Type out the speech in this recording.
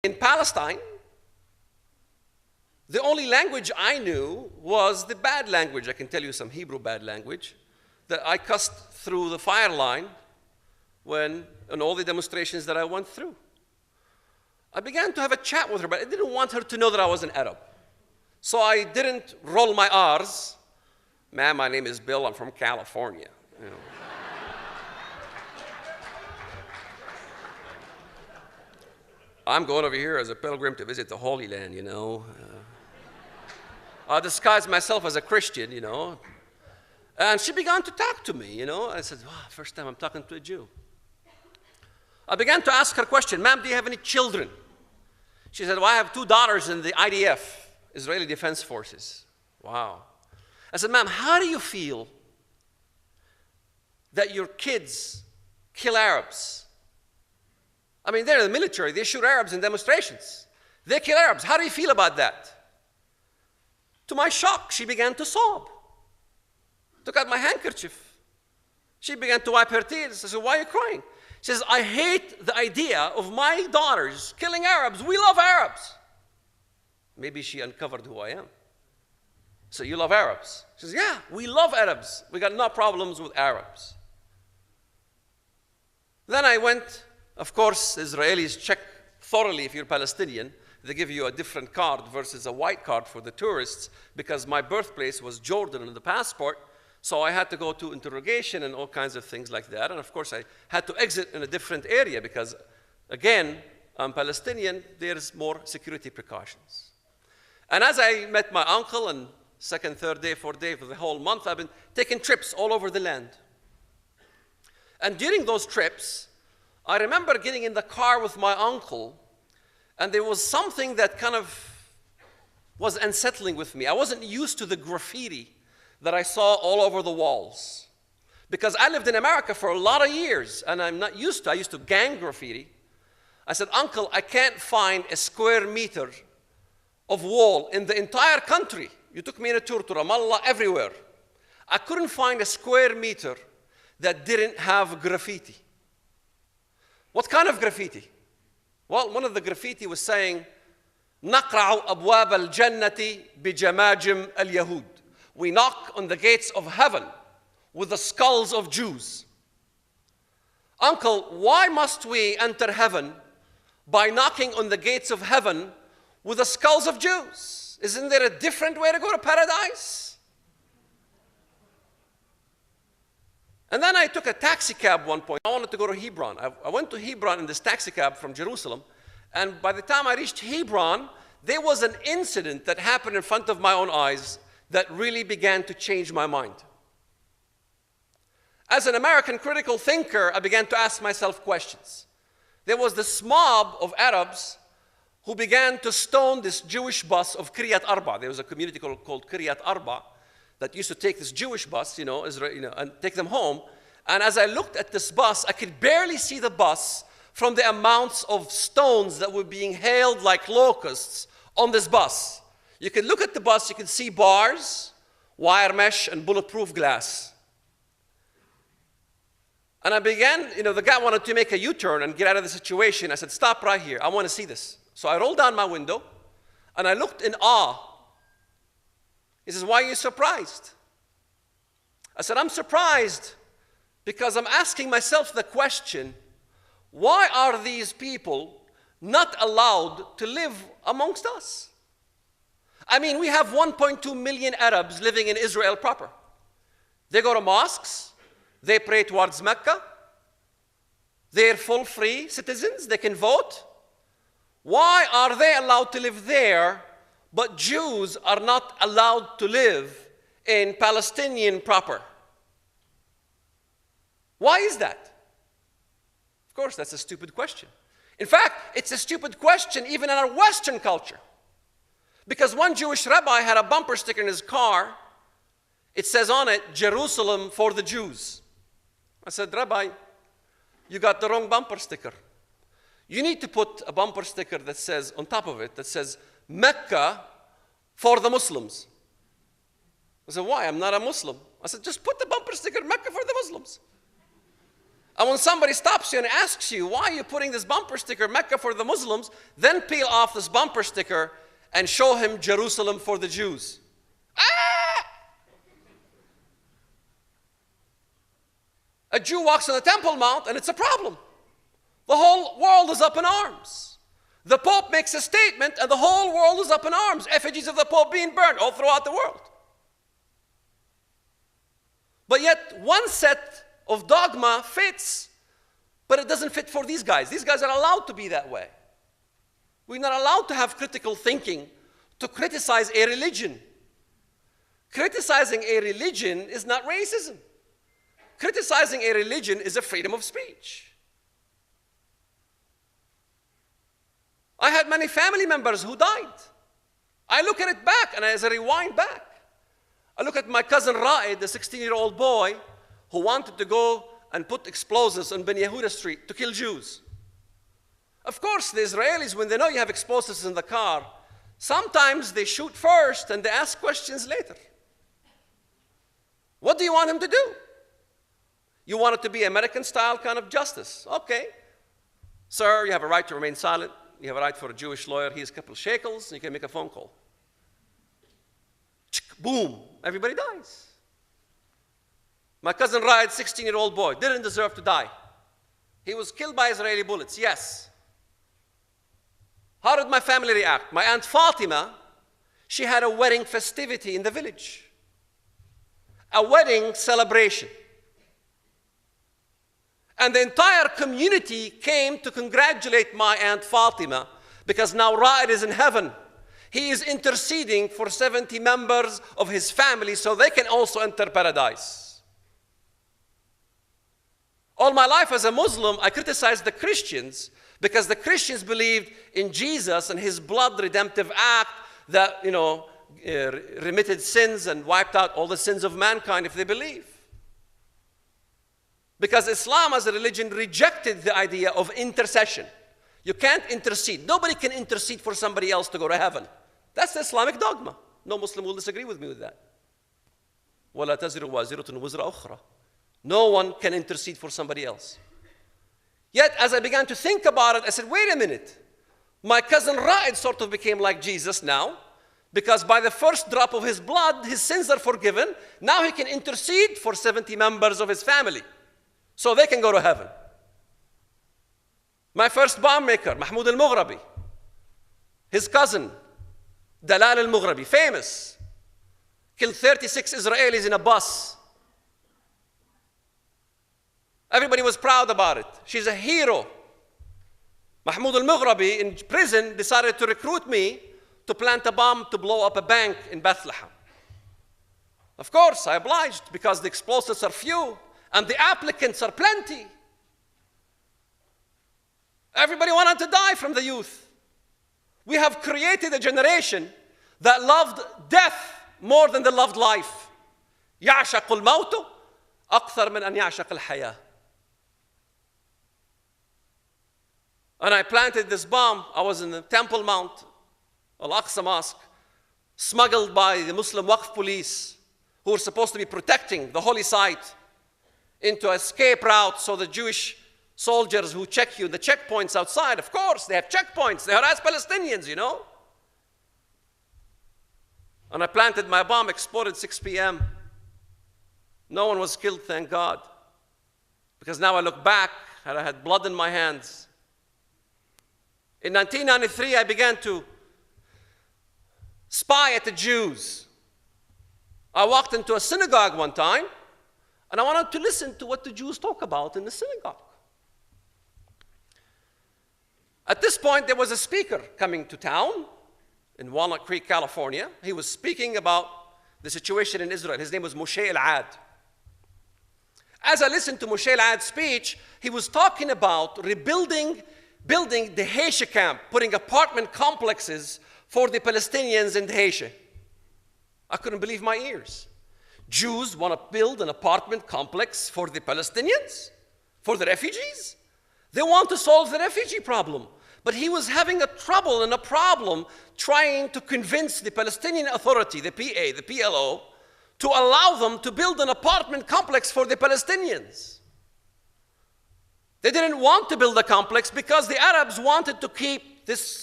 In Palestine, the only language I knew was the bad language. I can tell you some Hebrew bad language that I cussed through the fire line in all the demonstrations that I went through. I began to have a chat with her, but I didn't want her to know that I was an Arab. So I didn't roll my R's. Ma'am, my name is Bill, I'm from California. You know. I'm going over here as a pilgrim to visit the Holy Land, you know. I disguised myself as a Christian, you know. And she began to talk to me, you know. I said, wow, first time I'm talking to a Jew. I began to ask her a question, ma'am, do you have any children? She said, well, I have 2 daughters in the IDF, Israeli Defense Forces. Wow. I said, ma'am, how do you feel that your kids kill Arabs? I mean, they're in the military. They shoot Arabs in demonstrations. They kill Arabs. How do you feel about that? To my shock, she began to sob. Took out my handkerchief. She began to wipe her tears. I said, why are you crying? She says, I hate the idea of my daughters killing Arabs. We love Arabs. Maybe she uncovered who I am. So you love Arabs? She says, yeah, we love Arabs. We got no problems with Arabs. Then I went, of course, Israelis check thoroughly if you're Palestinian. They give you a different card versus a white card for the tourists because my birthplace was Jordan on the passport. So I had to go to interrogation and all kinds of things like that. And of course, I had to exit in a different area because, again, I'm Palestinian, there's more security precautions. And as I met my uncle, and second, third day, fourth day, for the whole month, I've been taking trips all over the land. And during those trips, I remember getting in the car with my uncle, and there was something that kind of was unsettling with me. I wasn't used to the graffiti that I saw all over the walls. Because I lived in America for a lot of years, and I used to gang graffiti. I said, Uncle, I can't find a square meter of wall in the entire country. You took me on a tour to Ramallah, everywhere. I couldn't find a square meter that didn't have graffiti. What kind of graffiti? Well, one of the graffiti was saying, نقرع أبواب الجنة بجماجم اليهود. We knock on the gates of heaven with the skulls of Jews. Uncle, why must we enter heaven by knocking on the gates of heaven with the skulls of Jews? Isn't there a different way to go to paradise? And then I took a taxi cab one point. I wanted to go to Hebron. I went to Hebron in this taxi cab from Jerusalem. And by the time I reached Hebron, there was an incident that happened in front of my own eyes that really began to change my mind. As an American critical thinker, I began to ask myself questions. There was this mob of Arabs who began to stone this Jewish bus of Kiryat Arba. There was a community called Kiryat Arba that used to take this Jewish bus, and take them home. And as I looked at this bus, I could barely see the bus from the amounts of stones that were being hailed like locusts on this bus. You could look at the bus, you could see bars, wire mesh, and bulletproof glass. And I began, the guy wanted to make a U-turn and get out of the situation. I said, stop right here, I want to see this. So I rolled down my window, and I looked in awe. He says, why are you surprised? I said, I'm surprised because I'm asking myself the question, why are these people not allowed to live amongst us? I mean, we have 1.2 million Arabs living in Israel proper. They go to mosques, they pray towards Mecca, they're full free citizens, they can vote. Why are they allowed to live there, but Jews are not allowed to live in Palestinian proper? Why is that? Of course, that's a stupid question. In fact, it's a stupid question even in our Western culture. Because one Jewish rabbi had a bumper sticker in his car. It says on it, Jerusalem for the Jews. I said, Rabbi, you got the wrong bumper sticker. You need to put a bumper sticker that says, on top of it, that says, Mecca for the Muslims. I said, why? I'm not a Muslim. I said, just put the bumper sticker, Mecca for the Muslims. And when somebody stops you and asks you, why are you putting this bumper sticker, Mecca for the Muslims, then peel off this bumper sticker and show him Jerusalem for the Jews. Ah! A Jew walks on the Temple Mount and it's a problem. The whole world is up in arms. The Pope makes a statement and the whole world is up in arms. Effigies of the Pope being burned all throughout the world. But yet one set of dogma fits, but it doesn't fit for these guys. These guys are allowed to be that way. We're not allowed to have critical thinking to criticize a religion. Criticizing a religion is not racism. Criticizing a religion is a freedom of speech. I had many family members who died. I look at it back, and as I rewind back, I look at my cousin Ra'id, the 16-year-old boy, who wanted to go and put explosives on Ben Yehuda Street to kill Jews. Of course, the Israelis, when they know you have explosives in the car, sometimes they shoot first and they ask questions later. What do you want him to do? You want it to be American-style kind of justice. Okay. Sir, you have a right to remain silent. You have a right for a Jewish lawyer. Here's a couple of shekels, and you can make a phone call. Boom. Everybody dies. My cousin Raed, 16-year-old boy, didn't deserve to die. He was killed by Israeli bullets, yes. How did my family react? My Aunt Fatima, she had a wedding festivity in the village. A wedding celebration. And the entire community came to congratulate my Aunt Fatima because now Raed is in heaven. He is interceding for 70 members of his family so they can also enter paradise. All my life as a Muslim, I criticized the Christians because the Christians believed in Jesus and his blood redemptive act that, remitted sins and wiped out all the sins of mankind if they believe. Because Islam as a religion rejected the idea of intercession. You can't intercede. Nobody can intercede for somebody else to go to heaven. That's the Islamic dogma. No Muslim will disagree with me with that. وَلَا تَزِرُ وَازِرَةٌ وِزْرَ أُخْرَى. No one can intercede for somebody else. Yet, as I began to think about it, I said, wait a minute. My cousin Raed sort of became like Jesus now, because by the first drop of his blood, his sins are forgiven. Now he can intercede for 70 members of his family, so they can go to heaven. My first bomb maker, Mahmoud al-Mughrabi, his cousin, Dalal al-Mughrabi, famous, killed 36 Israelis in a bus. Everybody was proud about it. She's a hero. Mahmoud al-Mughrabi in prison decided to recruit me to plant a bomb to blow up a bank in Bethlehem. Of course, I obliged because the explosives are few and the applicants are plenty. Everybody wanted to die from the youth. We have created a generation that loved death more than they loved life. يعشق الموت أكثر من أن يعشق الحياة. And I planted this bomb. I was in the Temple Mount, Al-Aqsa Mosque, smuggled by the Muslim Waqf police who were supposed to be protecting the holy site into an escape route so the Jewish soldiers who check you, the checkpoints outside, of course, they have checkpoints. They harass Palestinians, And I planted my bomb, exploded 6 p.m. No one was killed, thank God. Because now I look back and I had blood in my hands. In 1993, I began to spy at the Jews. I walked into a synagogue one time, and I wanted to listen to what the Jews talk about in the synagogue. At this point, there was a speaker coming to town in Walnut Creek, California. He was speaking about the situation in Israel. His name was Moshe El-Ad. As I listened to Moshe El-Ad's speech, he was talking about building the Haisha camp, putting apartment complexes for the Palestinians in Haisha. I couldn't believe my ears. Jews want to build an apartment complex for the Palestinians, for the refugees. They want to solve the refugee problem. But he was having a problem trying to convince the Palestinian Authority, the PA, the PLO, to allow them to build an apartment complex for the Palestinians. They didn't want to build a complex because the Arabs wanted to keep this